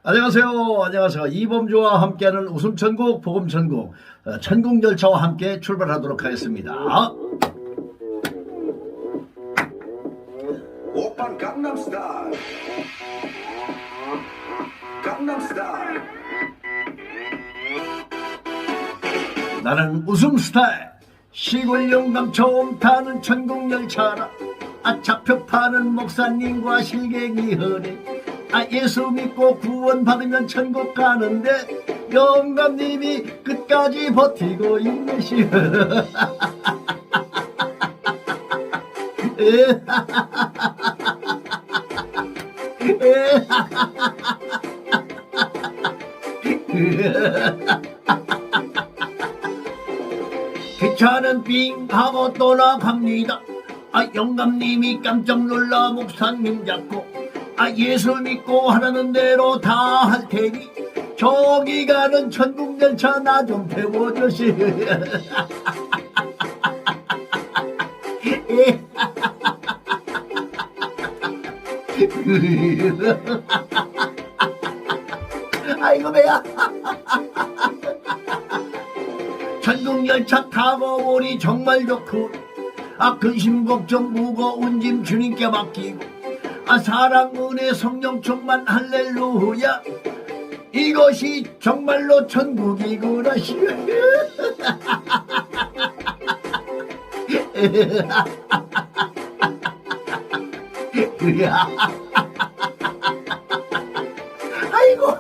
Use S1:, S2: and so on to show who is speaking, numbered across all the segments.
S1: 안녕하세요. 안녕하세요. 이범주와 함께하는 웃음천국, 복음천국, 천국열차와 함께 출발하도록 하겠습니다.
S2: 오빤 강남스타일. 강남스타일.
S1: 나는 웃음스타일. 시골 영감 처음 타는 천국열차라. 잡혀 파는 목사님과 실갱이 허리. 예수 믿고 구원 받으면 천국 가는데 영감님이 끝까지 버티고 있는 시. 기차는 빙 하고 떠나갑니다. 영감님이 깜짝 놀라 목사님 잡고 예수 믿고 하라는 대로 다 할 테니 저기 가는 천국열차 나 좀 태워주시. 아이고 배야. 천국열차 타고 보니 정말 좋고 근심 걱정 무거운 짐 주님께 맡기고 사랑 은혜 성령 충만 할렐루야 이것이 정말로 천국이구나. 아이고.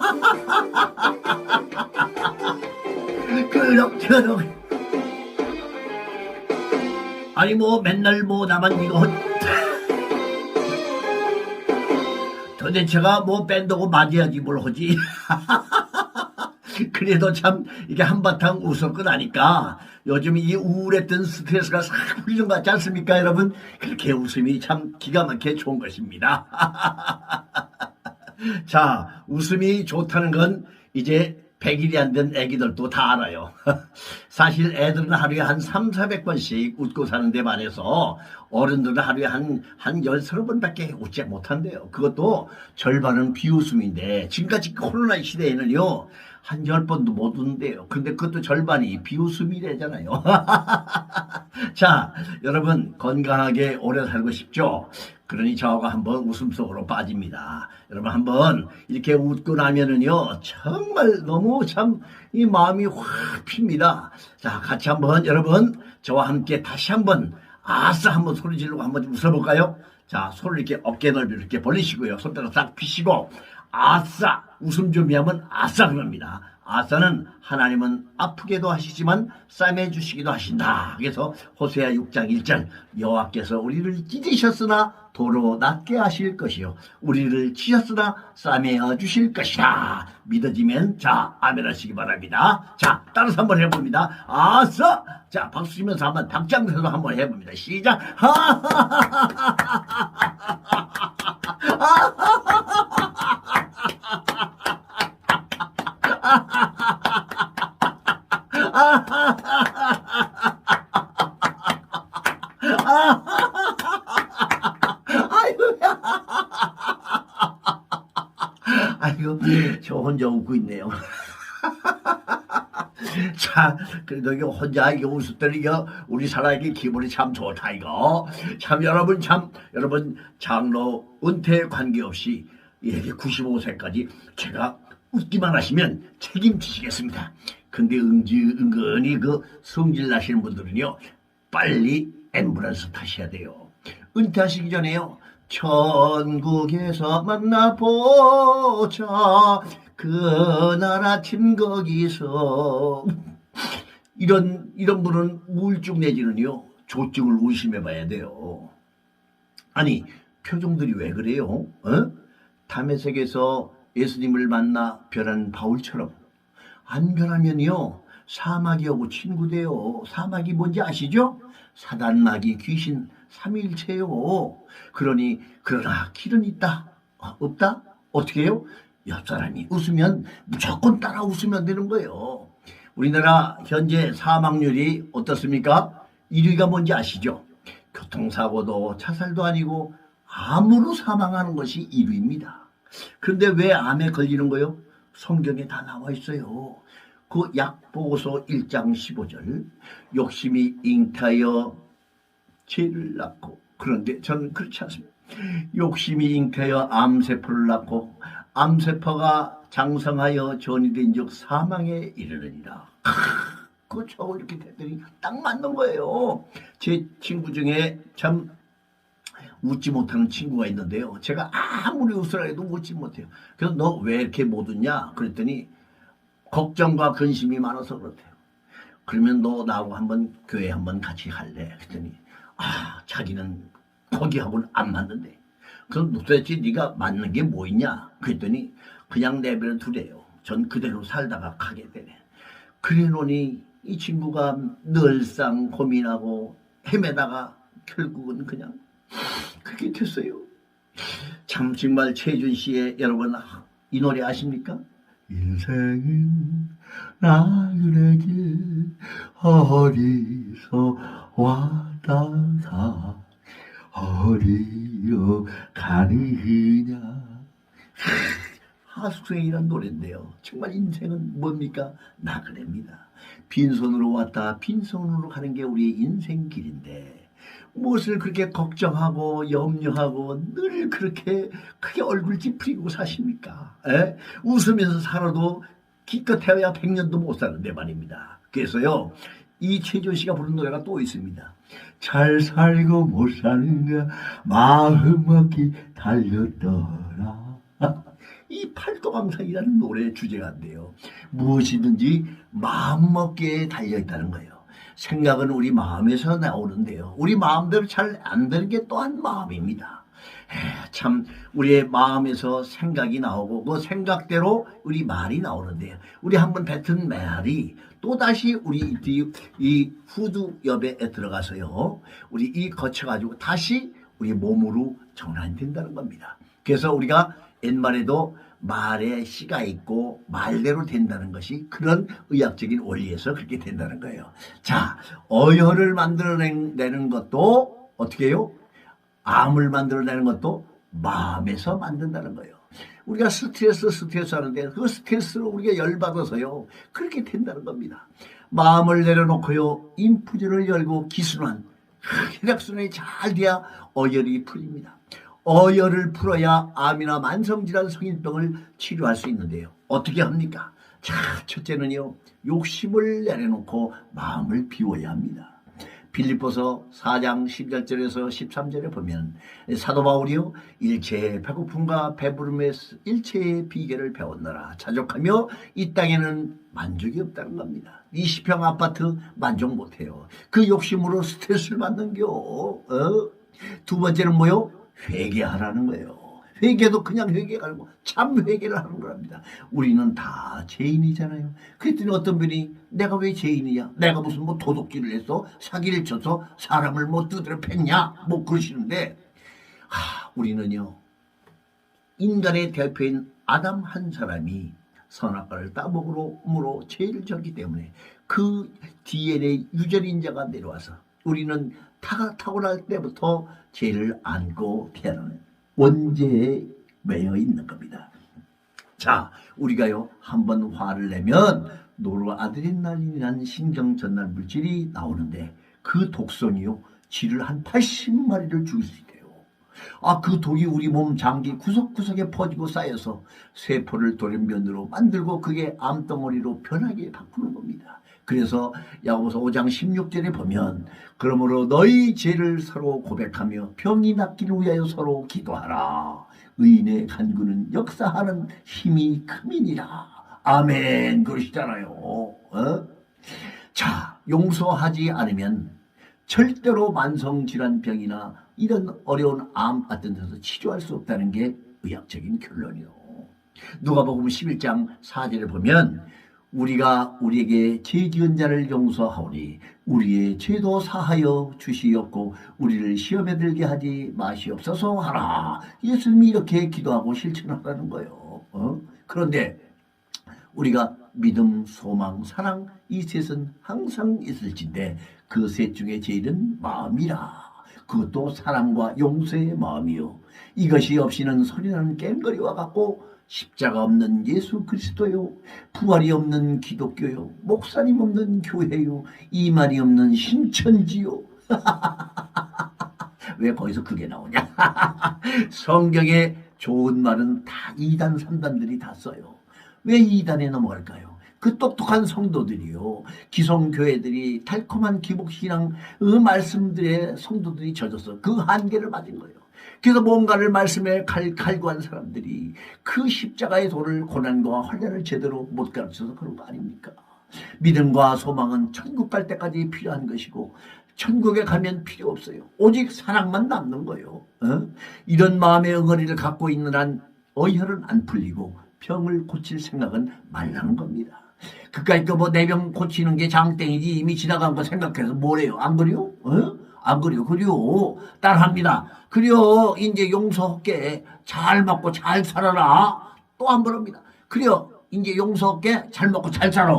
S1: 그럭저럭. 아니 뭐 맨날 뭐 나만 이거 도대체가 뭐 밴드고 맞아야지 뭘 하지. 그래도 참 이게 한바탕 웃었고 나니까 요즘 이 우울했던 스트레스가 싹 풀리는 것 같지 않습니까 여러분? 그렇게 웃음이 참 기가 막히게 좋은 것입니다. 자, 웃음이 좋다는 건 이제 100일이 안 된 애기들도 다 알아요. 사실 애들은 하루에 한 300~400번씩 웃고 사는데 반해서 어른들은 하루에 한 10~30번밖에 웃지 못한대요. 그것도 절반은 비웃음인데 지금까지 코로나 시대에는요 한 10번도 못 웃는데요. 근데 그것도 절반이 비웃음이래잖아요. 자, 여러분 건강하게 오래 살고 싶죠? 그러니 저하고 한번 웃음 속으로 빠집니다. 여러분 한번 이렇게 웃고 나면은요 정말 너무 참 이 마음이 확 핍니다. 자, 같이 한번 여러분 저와 함께 다시 한번 아싸 한번 소리 지르고 한번 좀 웃어볼까요? 자, 손을 이렇게 어깨 넓이 이렇게 벌리시고요. 손가락 싹 펴시고 아싸 웃음 준비하면 아싸 그럽니다. 아싸는 하나님은 아프게도 하시지만 싸매 주시기도 하신다. 그래서 호세아 6장 1절 여호와께서 우리를 찢으셨으나 도로 낫게 하실 것이요 우리를 치셨으나 싸매어 주실 것이다. 믿어지면 자 아멘 하시기 바랍니다. 자, 따라서 한번 해봅니다. 아싸. 자, 박수 치면서 한번 박장대소 한번 해봅니다. 시작. 아이고, 저 혼자 웃고 있네요. 자, 그래도 이거 혼자 이거 웃을 때는 이거 우리 사람에게 기분이 참 좋다 이거. 참 여러분 장로 은퇴에 관계없이 이렇게 95세까지 제가 웃기만 하시면 책임지시겠습니다. 근데 은근히 그 성질 나시는 분들은요 빨리 앰뷸런스 타셔야 돼요. 은퇴하시기 전에요 천국에서 만나보자 그날 아침 거기서 이런 분은 우울증 내지는요 조증을 의심해 봐야 돼요. 아니 표정들이 왜 그래요? 담에색에서 예수님을 만나 변한 바울처럼 안 변하면요 사마귀 하고 친구돼요. 사마귀 뭔지 아시죠? 사단마귀 귀신 삼위일체요. 그러나 길은 있다. 없다? 어떻게 해요? 옆 사람이 웃으면 무조건 따라 웃으면 되는 거예요. 우리나라 현재 사망률이 어떻습니까? 1위가 뭔지 아시죠? 교통사고도 자살도 아니고 암으로 사망하는 것이 1위입니다. 그런데 왜 암에 걸리는 거요? 성경에 다 나와 있어요. 그 약보고서 1장 15절 욕심이 잉태하여 죄를 낳고, 그런데 저는 그렇지 않습니다. 욕심이 잉태하여 암세포를 낳고 암세포가 장성하여 전이 된 즉 사망에 이르느니라. 그렇죠. 이렇게 됐더니 딱 맞는 거예요. 제 친구 중에 참 웃지 못하는 친구가 있는데요. 제가 아무리 웃으라 해도 웃지 못해요. 그래서 너 왜 이렇게 못 웃냐? 그랬더니 걱정과 근심이 많아서 그렇대요. 그러면 너 나하고 한번 교회 한번 같이 갈래? 그랬더니 자기는 거기하고는 안 맞는데. 그럼 도대체 네가 맞는 게 뭐 있냐? 그랬더니 그냥 내버려 두래요. 전 그대로 살다가 가게 되네. 그래놓으니 이 친구가 늘상 고민하고 헤매다가 결국은 그냥 그게 됐어요. 참 정말 최준 씨의 여러분 이 노래 아십니까? 인생은 나그네길 어디서 왔다가 어디로 가느냐. 하숙생이란 노래인데요. 정말 인생은 뭡니까? 나그네입니다. 빈손으로 왔다 빈손으로 가는 게 우리의 인생길인데 무엇을 그렇게 걱정하고 염려하고 늘 그렇게 크게 얼굴 찌푸리고 사십니까? 에? 웃으면서 살아도 기껏해야 100년도 못 사는데 말입니다. 그래서요 이 최준 씨가 부른 노래가 또 있습니다. 잘 살고 못 사는가 마음먹기 달렸더라. 이 팔도강산이라는 노래의 주제가 돼요. 무엇이든지 마음먹기에 달려있다는 거예요. 생각은 우리 마음에서 나오는데요. 우리 마음대로 잘 안 되는 게 또한 마음입니다. 참 우리의 마음에서 생각이 나오고 그 생각대로 우리 말이 나오는데요. 우리 한번 뱉은 말이 또다시 우리 이 후두엽에 들어가서요. 우리 이 거쳐가지고 다시 우리 몸으로 전환된다는 겁니다. 그래서 우리가 옛말에도 말에 씨가 있고 말대로 된다는 것이 그런 의학적인 원리에서 그렇게 된다는 거예요. 자, 어혈을 만들어내는 것도 어떻게 해요? 암을 만들어내는 것도 마음에서 만든다는 거예요. 우리가 스트레스 하는데 그 스트레스로 우리가 열받아서요. 그렇게 된다는 겁니다. 마음을 내려놓고요. 인프제를 열고 기순환, 혈액순환이 잘 돼야 어혈이 풀립니다. 어혈을 풀어야 암이나 만성질환 성인병을 치료할 수 있는데요. 어떻게 합니까? 자, 첫째는요. 욕심을 내려놓고 마음을 비워야 합니다. 빌립보서 4장 11절에서 13절에 보면 사도 바울이요. 일체의 배고픔과 배부름의 일체의 비결을 배웠노라. 자족하며 이 땅에는 만족이 없다는 겁니다. 20평 아파트 만족 못해요. 그 욕심으로 스트레스를 받는겨. 두 번째는 뭐요? 회개하라는 거예요. 회개도 그냥 회개가 아니고 참 회개를 하는 거랍니다. 우리는 다 죄인이잖아요. 그랬더니 어떤 분이 내가 왜 죄인이야? 내가 무슨 뭐 도둑질을 해서 사기를 쳐서 사람을 뭐 두드려 팼냐? 뭐 그러시는데 우리는요. 인간의 대표인 아담 한 사람이 선악과를 따먹으로 죄를 졌기 때문에 그 DNA 유전인자가 내려와서 우리는 타고날 때부터 죄를 안고 태어나는 원죄에 매여 있는 겁니다. 자, 우리가요 한번 화를 내면 노르아드레날린이라는 신경 전달 물질이 나오는데 그 독성이요 쥐를 한 80마리를 죽일 수 있대요. 그 독이 우리 몸 장기 구석구석에 퍼지고 쌓여서 세포를 돌연변으로 만들고 그게 암덩어리로 변하게 바꾸는 겁니다. 그래서 야고보서 5장 16절에 보면 그러므로 너희 죄를 서로 고백하며 병이 낫기를 위하여 서로 기도하라. 의인의 간구는 역사하는 힘이 크미니라. 아멘. 그러시잖아요. 자, 용서하지 않으면 절대로 만성질환병이나 이런 어려운 암 같은 데서 치료할 수 없다는 게 의학적인 결론이요. 누가복음 11장 4절에 보면 우리가 우리에게 죄 지은 자를 용서하오니 우리의 죄도 사하여 주시옵고 우리를 시험에 들게 하지 마시옵소서 하라. 예수님이 이렇게 기도하고 실천하라는 거예요. 그런데 우리가 믿음, 소망, 사랑 이 셋은 항상 있을진데 그 셋 중에 제일은 마음이라. 그것도 사랑과 용서의 마음이요. 이것이 없이는 소리나는 깸거리와 같고 십자가 없는 예수 그리스도요, 부활이 없는 기독교요, 목사님 없는 교회요, 이 말이 없는 신천지요. 왜 거기서 그게 나오냐? 성경에 좋은 말은 다 2단 3단들이 다 써요. 왜 2단에 넘어갈까요? 그 똑똑한 성도들이요, 기성교회들이 달콤한 기복신앙 말씀들의 성도들이 젖어서 그 한계를 맞은 거예요. 그래서 뭔가를 말씀에 갈구한 사람들이 그 십자가의 도를, 고난과 환난을 제대로 못 가르쳐서 그런 거 아닙니까? 믿음과 소망은 천국 갈 때까지 필요한 것이고 천국에 가면 필요 없어요. 오직 사랑만 남는 거예요. 이런 마음의 응어리를 갖고 있는 한 어혈은 안 풀리고 병을 고칠 생각은 말라는 겁니다. 그까이 뭐 내 병 고치는 게 장땡이지 이미 지나간 거 생각해서 뭐래요? 안 그래요? 안 그래요? 그래요. 따라합니다. 그래요. 이제 용서할게. 잘 먹고 잘 살아라. 또 한 번 합니다. 그래요. 이제 용서할게. 잘 먹고 잘 살아.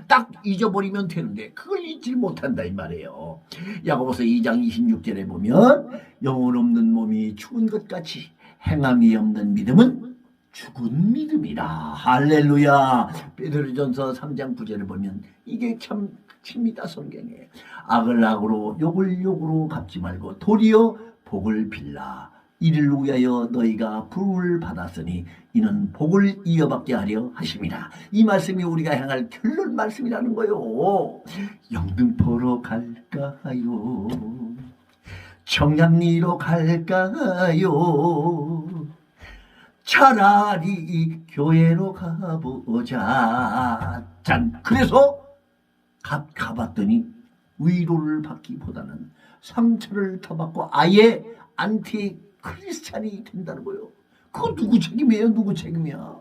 S1: 딱 잊어버리면 되는데 그걸 잊지 못한다 이 말이에요. 야고보서 2장 26절에 보면 영혼 없는 몸이 죽은 것 같이 행함이 없는 믿음은 죽은 믿음이라. 할렐루야. 베드로전서 3장 9절을 보면 이게 참 칩니다. 성경에. 악을 악으로 욕을 욕으로 갚지 말고 도리어 복을 빌라. 이를 위하여 너희가 부름을 받았으니 이는 복을 이어받게 하려 하심이라. 이 말씀이 우리가 행할 결론 말씀이라는 거요. 영등포로 갈까요? 청량리로 갈까요? 차라리 교회로 가보자. 짠. 그래서 가봤더니 위로를 받기보다는 상처를 더 받고 아예 안티 크리스찬이 된다는 거예요. 그거 누구 책임이에요? 누구 책임이야?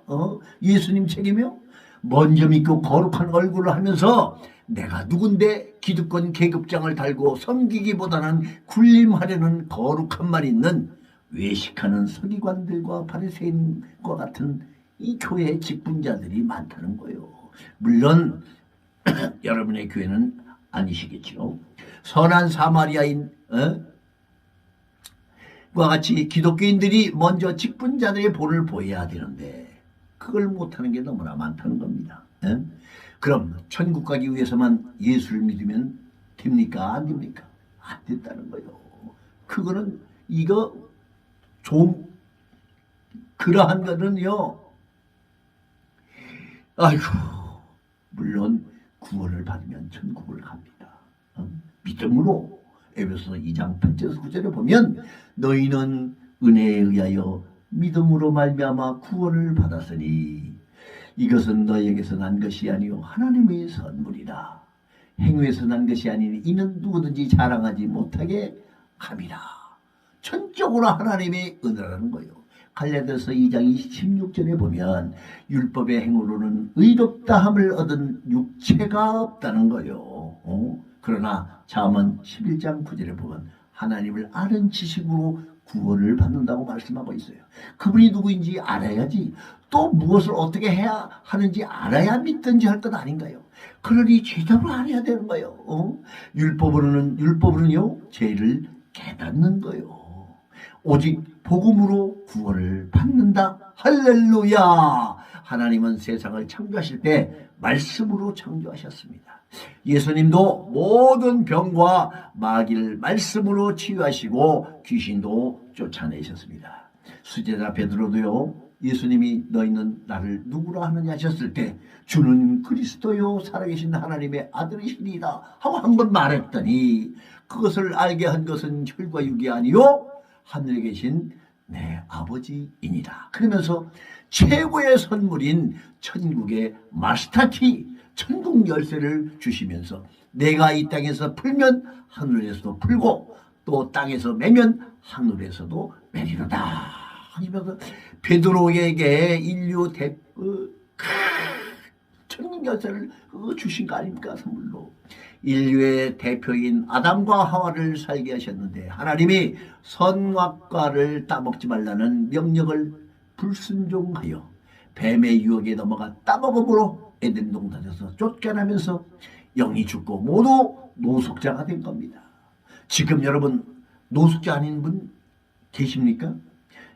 S1: 예수님 책임이요? 먼저 믿고 거룩한 얼굴을 하면서 내가 누군데 기득권 계급장을 달고 섬기기보다는 군림하려는 거룩한 말 있는 외식하는 서기관들과 바리새인과 같은 이 교회의 직분자들이 많다는 거예요. 물론 여러분의 교회는 아니시겠죠. 선한 사마리아인 과 같이 기독교인들이 먼저 직분자들의 본을 보여야 되는데 그걸 못하는 게 너무나 많다는 겁니다. 그럼 천국 가기 위해서만 예수를 믿으면 됩니까? 안 됩니까? 안 된다는 거예요. 그거는 이거 좀 그러한 거는요, 아이고, 물론 구원을 받으면 천국을 갑니다. 믿음으로. 에베소서 2장 8절에서 9절에 보면 너희는 은혜에 의하여 믿음으로 말미암아 구원을 받았으니 이것은 너희에게서 난 것이 아니요 하나님의 선물이라. 행위에서 난 것이 아니니 이는 누구든지 자랑하지 못하게 함이라. 전적으로 하나님의 은혜라는 거예요. 갈라디아서 2장 16절에 보면 율법의 행위로는 의롭다함을 얻은 육체가 없다는 거예요. 그러나 잠언 11장 9절에 보면 하나님을 아는 지식으로 구원을 받는다고 말씀하고 있어요. 그분이 누구인지 알아야지, 또 무엇을 어떻게 해야 하는지 알아야 믿든지 할 것 아닌가요? 그러니 제대로 알아야 되는 거예요. 율법으로는요 죄를 깨닫는 거예요. 오직 복음으로 구원을 받는다. 할렐루야. 하나님은 세상을 창조하실 때 말씀으로 창조하셨습니다. 예수님도 모든 병과 마귀를 말씀으로 치유하시고 귀신도 쫓아내셨습니다. 수제자 베드로도요, 예수님이 너희는 나를 누구라 하느냐 하셨을 때 주는 그리스도요 살아계신 하나님의 아들이시니라 하고 한 번 말했더니 그것을 알게 한 것은 혈과 육이 아니요 하늘에 계신 내 아버지이니라. 그러면서 최고의 선물인 천국의 마스터키, 천국 열쇠를 주시면서 내가 이 땅에서 풀면 하늘에서도 풀고 또 땅에서 매면 하늘에서도 매리로다 하면서 베드로에게 인류 천국 열쇠를 주신 거 아닙니까? 선물로. 인류의 대표인 아담과 하와를 살게 하셨는데 하나님이 선악과를 따먹지 말라는 명령을 불순종하여 뱀의 유혹에 넘어가 따먹음으로 에덴 동산에서 쫓겨나면서 영이 죽고 모두 노숙자가 된 겁니다. 지금 여러분 노숙자 아닌 분 계십니까?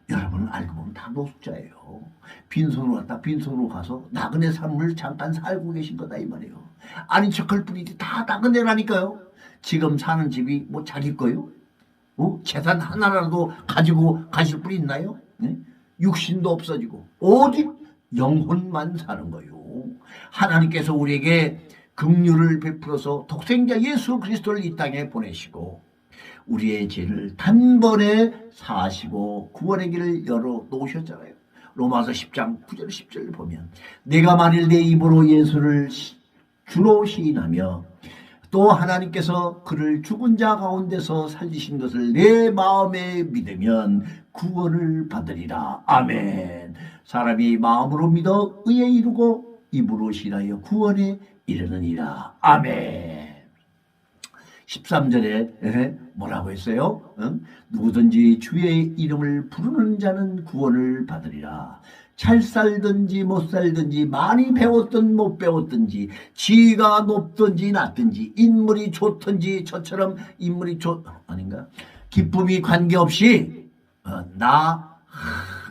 S1: 여러분 알고 보면 다 노숙자예요. 빈손으로 왔다 빈손으로 가서 나그네 삶을 잠깐 살고 계신 거다 이 말이에요. 아닌 척할 뿐이지 다 나그네라니까요. 지금 사는 집이 뭐 자기 거요? 재산 하나라도 가지고 가실 분이 있나요? 네? 육신도 없어지고 오직 영혼만 사는 거요. 하나님께서 우리에게 긍휼을 베풀어서 독생자 예수 그리스도를 이 땅에 보내시고 우리의 죄를 단번에 사하시고 구원의 길을 열어 놓으셨잖아요. 로마서 10장 9절 10절 보면 내가 만일 내 입으로 예수를 주로 시인하며 또 하나님께서 그를 죽은 자 가운데서 살리신 것을 내 마음에 믿으면 구원을 받으리라. 아멘. 사람이 마음으로 믿어 의에 이르고 입으로 시인하여 구원에 이르느니라. 아멘. 13절에 뭐라고 했어요? 누구든지 주의 이름을 부르는 자는 구원을 받으리라. 잘 살든지 못 살든지 많이 배웠든 못 배웠든지 지위가 높든지 낮든지 인물이 좋든지 저처럼 인물이 아닌가? 기쁨이 관계없이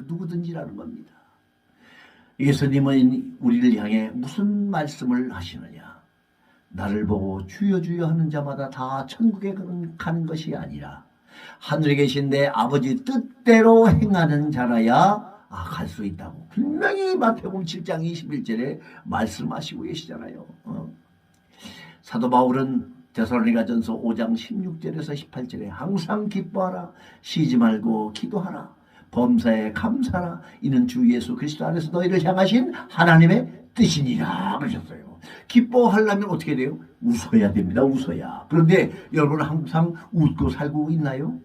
S1: 누구든지라는 겁니다. 예수님은 우리를 향해 무슨 말씀을 하시느냐? 나를 보고 주여 주여 하는 자마다 다 천국에 가는 것이 아니라 하늘에 계신 내 아버지 뜻대로 행하는 자라야 갈 수 있다고 분명히 마태복음 7장 21절에 말씀하시고 계시잖아요. 사도 바울은 데살로니가전서 5장 16절에서 18절에 항상 기뻐하라 쉬지 말고 기도하라 범사에 감사하라 이는 주 예수 그리스도 안에서 너희를 향하신 하나님의 뜻이니라 그러셨어요. 기뻐하려면 어떻게 돼요? 웃어야 됩니다. 웃어야. 그런데 여러분 항상 웃고 살고 있나요?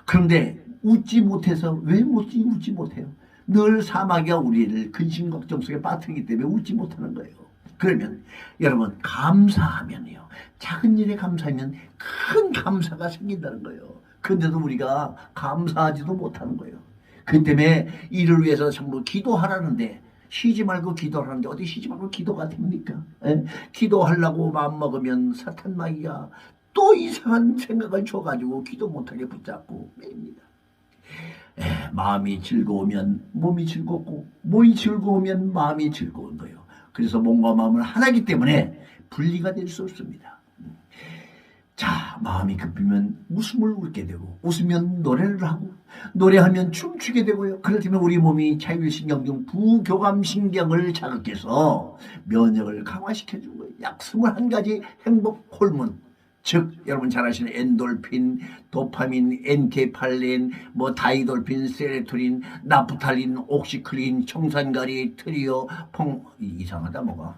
S1: 그런데 웃지 못해서 왜 웃지 못해요? 늘 사마귀가 우리를 근심 걱정 속에 빠뜨리기 때문에 웃지 못하는 거예요. 그러면 여러분 감사하면요. 작은 일에 감사하면 큰 감사가 생긴다는 거예요. 그런데도 우리가 감사하지도 못하는 거예요. 그 때문에 이를 위해서 전부 기도하라는데 쉬지 말고 기도하는데 어디 쉬지 말고 기도가 됩니까? 기도하려고 마음먹으면 사탄 마귀가 또 이상한 생각을 줘가지고 기도 못하게 붙잡고 맵니다. 마음이 즐거우면 몸이 즐겁고 몸이 즐거우면 마음이 즐거운 거예요. 그래서 몸과 마음은 하나이기 때문에 분리가 될 수 없습니다. 자, 마음이 급히면 웃음을 웃게 되고 웃으면 노래를 하고 노래하면 춤추게 되고요. 그렇다면 우리 몸이 자율신경 중 부교감신경을 자극해서 면역을 강화시켜준 거예요. 약 21가지 행복 호르몬 즉 여러분 잘 아시는 엔돌핀, 도파민, 엔케팔린, 다이돌핀, 세로토닌, 나프탈린, 옥시클린, 청산가리, 트리오, 이상하다 뭐가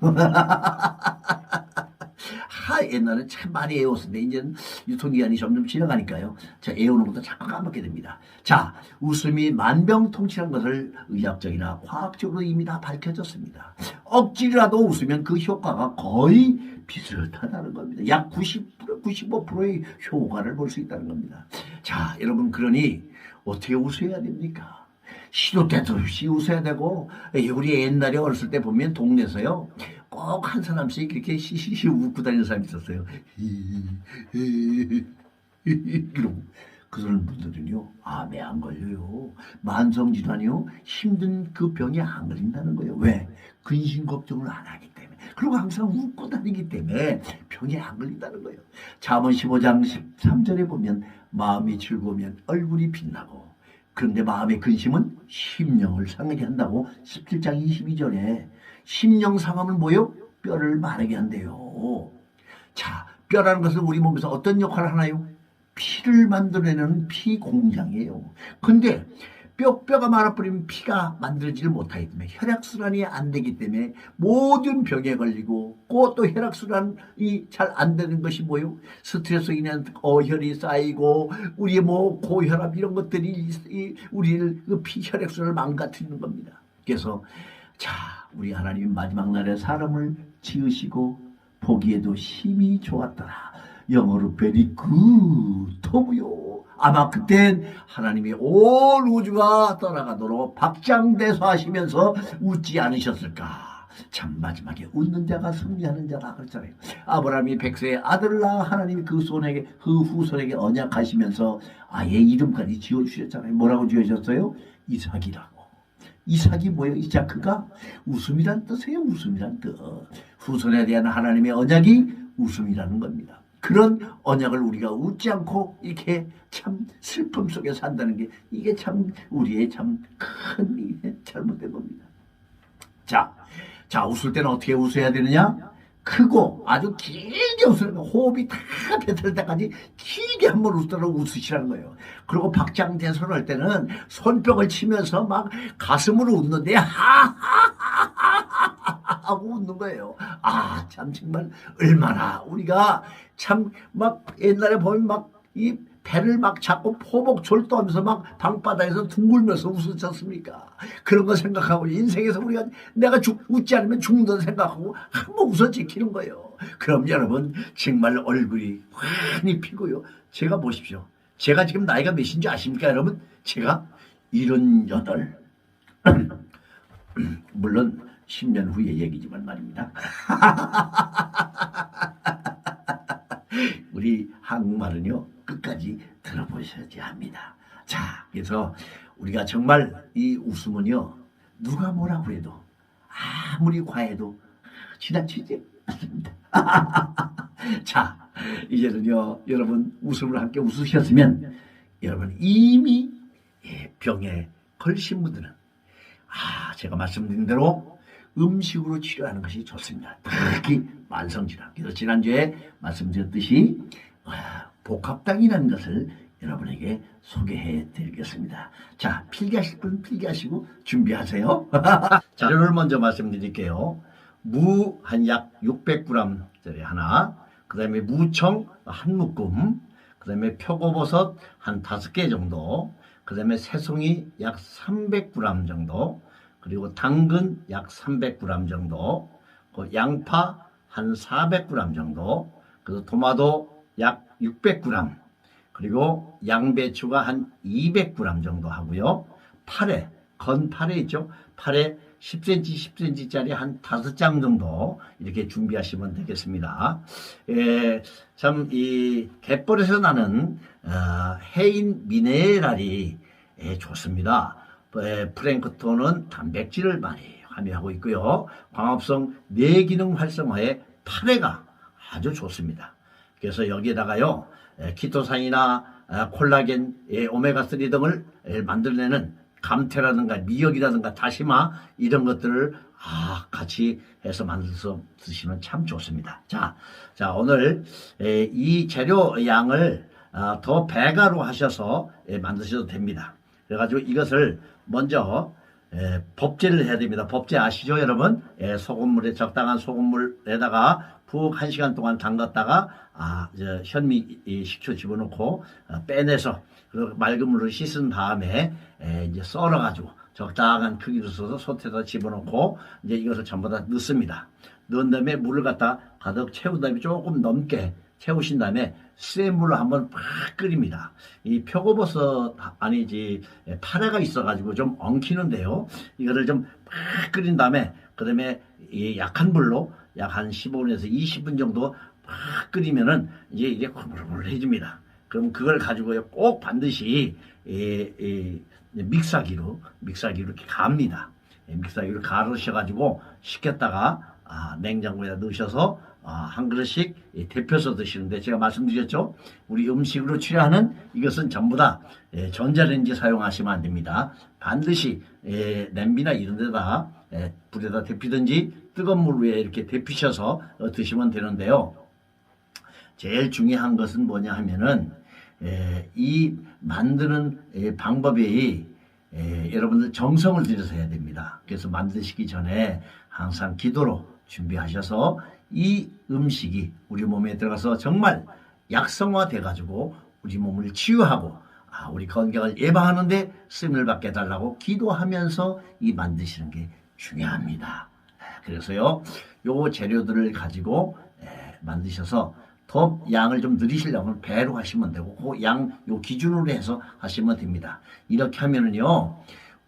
S1: 옛날에 참 많이 애웠었는데 이제는 유통기한이 점점 지나가니까요. 자, 애우는 것도 자꾸 까먹게 됩니다. 자, 웃음이 만병통치한 것을 의학적이나 과학적으로 이미 다 밝혀졌습니다. 억지라도 웃으면 그 효과가 거의 비슷하다는 겁니다. 약 90%, 95%의 효과를 볼 수 있다는 겁니다. 자, 여러분 그러니 어떻게 웃어야 됩니까? 시도 때도 없이 웃어야 되고 우리 옛날에 어렸을 때 보면 동네에서요. 꼭 한 사람씩 이렇게 시시시 웃고 다니는 사람이 있었어요. 이러고 그 사람 분들은요 암에 안 걸려요. 만성질환이요 힘든 그 병에 안 걸린다는 거예요. 왜? 근심 걱정을 안 하기 때문에. 그리고 항상 웃고 다니기 때문에 병에 안 걸린다는 거예요. 잠언 15장 13절에 보면 마음이 즐거우면 얼굴이 빛나고 그런데 마음의 근심은 심령을 상하게 한다고 17장 22절에 심령 상함은 뭐요? 뼈를 마르게 한대요. 자, 뼈라는 것은 우리 몸에서 어떤 역할을 하나요? 피를 만들어내는 피 공장이에요. 근데 뼈가 말아버리면 피가 만들어지질 못하기 때문에 혈액순환이 안 되기 때문에 모든 병에 걸리고 또 혈액순환이 잘 안 되는 것이 뭐요? 스트레스로 인한 어혈이 쌓이고 우리의 고혈압 이런 것들이 우리를 그 혈액순환을 망가뜨리는 겁니다. 그래서 자, 우리 하나님이 마지막 날에 사람을 지으시고 보기에도 힘이 좋았더라. 영어로 very good더고요. 아마 그땐 하나님이 온 우주가 떠나가도록 박장대소하시면서 웃지 않으셨을까. 참 마지막에 웃는 자가 승리하는 자다 그랬잖아요. 아브라함이 백세의 아들을 낳아 하나님이 그 후손에게 언약하시면서 아예 이름까지 지어주셨잖아요. 뭐라고 지어주셨어요? 이삭이라고. 이삭이 뭐예요? 이자크가 웃음이란 뜻이에요. 웃음이란 뜻. 후손에 대한 하나님의 언약이 웃음이라는 겁니다. 그런 언약을 우리가 웃지 않고 이렇게 참 슬픔 속에 산다는 게 이게 참 우리의 참 큰 잘못된 겁니다. 자, 웃을 때는 어떻게 웃어야 되느냐? 크고 아주 길게 웃으는 거, 호흡이 다 뱉을 때까지 길게 한번 웃도록 웃으시라는 거예요. 그리고 박장대소를 할 때는 손뼉을 치면서 막 가슴으로 웃는데 하하하하하 하고 웃는 거예요. 아, 참 정말 얼마나 우리가 참 막 옛날에 보면 막 이 배를 막 잡고 포복 졸도하면서 막 방바다에서 둥글면서 웃었지 않습니까? 그런 거 생각하고 인생에서 우리가 내가 웃지 않으면 죽는다 생각하고 한번 웃어 지키는 거예요. 그럼 여러분 정말 얼굴이 환히 피고요. 제가 보십시오. 제가 지금 나이가 몇인지 아십니까 여러분? 제가 78 물론 10년 후의 얘기지만 말입니다. 우리 한국말은요 끝까지 들어보셔야지 합니다. 자, 그래서 우리가 정말 이 웃음은요 누가 뭐라고 해도 아무리 과해도 지나치지 않습니다. 자, 이제는요 여러분 웃음을 함께 웃으셨으면 여러분 이미 병에 걸리신 분들은 제가 말씀드린 대로 음식으로 치료하는 것이 좋습니다. 특히 만성질환. 그래서 지난주에 말씀드렸듯이 복합당이라는 것을 여러분에게 소개해 드리겠습니다. 자, 필기하실 분 필기하시고 준비하세요. 자료를 먼저 말씀드릴게요. 무 한 약 600g짜리 하나, 그 다음에 무청 한 묶음, 그 다음에 표고버섯 한 5개 정도, 그 다음에 새송이 약 300g 정도, 그리고 당근 약 300g 정도, 양파 한 400g 정도, 그리고 토마토 약 600g, 그리고 양배추가 한 200g 정도 하고요. 파래, 건파래 있죠? 파래 10cm, 10cm짜리 한 5장 정도 이렇게 준비하시면 되겠습니다. 참 이 갯벌에서 나는 해인 미네랄이 좋습니다. 플랭크톤은 단백질을 많이 함유하고 있고요. 광합성 뇌기능 활성화에 파래가 아주 좋습니다. 그래서 여기에다가요 키토산이나 콜라겐, 오메가3 등을 만들어내는 감태라든가 미역이라든가 다시마 이런 것들을 같이 해서 만들어서 드시면 참 좋습니다. 자 오늘 이 재료 양을 더 배가로 하셔서 만드셔도 됩니다. 그래가지고 이것을 먼저 법제를 해야 됩니다. 법제 아시죠 여러분? 소금물에 적당한 소금물에다가 푹 1시간 동안 담갔다가 현미 식초 집어넣고 빼내서 그리고 맑은 물로 씻은 다음에 이제 썰어가지고 적당한 크기로 써서 솥에다 집어넣고 이제 이것을 전부 다 넣습니다. 넣은 다음에 물을 갖다 가득 채운 다음에 조금 넘게 채우신 다음에 센 물로 한번 팍 끓입니다. 이 표고버섯 아니지 파래가 있어가지고 좀 엉키는데요. 이거를 좀 팍 끓인 다음에 그 다음에 이 약한 불로 약 한 15분에서 20분 정도 팍 끓이면은 이제 이게 흐물흐물해집니다. 그럼 그걸 가지고요 꼭 반드시 믹사기로 이렇게 갑니다. 믹사기로 갈으셔가지고 식혔다가 냉장고에 넣으셔서 한 그릇씩 데펴서 드시는데 제가 말씀드렸죠. 우리 음식으로 치료하는 이것은 전부 다 전자레인지 사용하시면 안 됩니다. 반드시 냄비나 이런 데다 불에다 데피든지 뜨거운 물 위에 이렇게 데피셔서 드시면 되는데요. 제일 중요한 것은 뭐냐 하면은 이 만드는 방법이 여러분들 정성을 들여서 해야 됩니다. 그래서 만드시기 전에 항상 기도로 준비하셔서 이 음식이 우리 몸에 들어가서 정말 약성화돼 가지고 우리 몸을 치유하고 우리 건강을 예방하는데 쓰임을 받게 해달라고 기도하면서 이 만드시는 게 중요합니다. 그래서요 요 재료들을 가지고 만드셔서 더 양을 좀 늘리시려면 배로 하시면 되고 그 양 요 기준으로 해서 하시면 됩니다. 이렇게 하면은요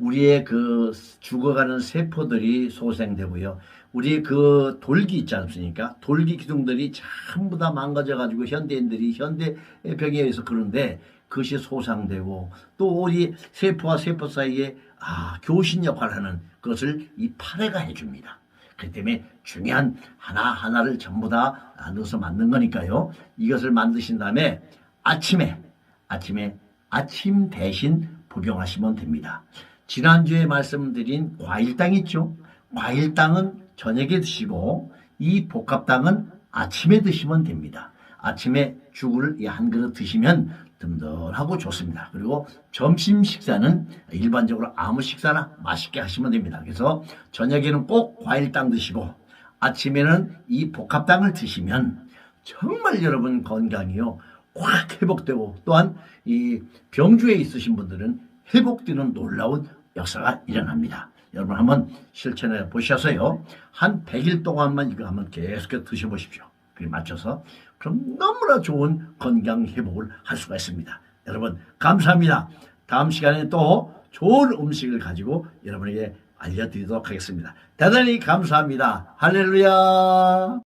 S1: 우리의 그 죽어가는 세포들이 소생되고요. 우리 그 돌기 있지 않습니까? 돌기 기둥들이 전부 다 망가져가지고 현대인들이 현대병에 의해서 그런데 그것이 소상되고 또 우리 세포와 세포 사이에 교신 역할을 하는 그것을 이 파래가 해줍니다. 그렇기 때문에 중요한 하나하나를 전부 다 넣어서 만든 거니까요. 이것을 만드신 다음에 아침에 아침 대신 복용하시면 됩니다. 지난주에 말씀드린 과일당 있죠. 과일당은 저녁에 드시고 이 복합당은 아침에 드시면 됩니다. 아침에 죽을 한 그릇 드시면 든든하고 좋습니다. 그리고 점심 식사는 일반적으로 아무 식사나 맛있게 하시면 됩니다. 그래서 저녁에는 꼭 과일당 드시고 아침에는 이 복합당을 드시면 정말 여러분 건강이요 확 회복되고 또한 이 병주에 있으신 분들은 회복되는 놀라운 역사가 일어납니다. 여러분 한번 실천해 보셔서요. 한 100일 동안만 이거 한번 계속해서 드셔보십시오. 그에 맞춰서 그럼 너무나 좋은 건강 회복을 할 수가 있습니다. 여러분 감사합니다. 다음 시간에 또 좋은 음식을 가지고 여러분에게 알려드리도록 하겠습니다. 대단히 감사합니다. 할렐루야.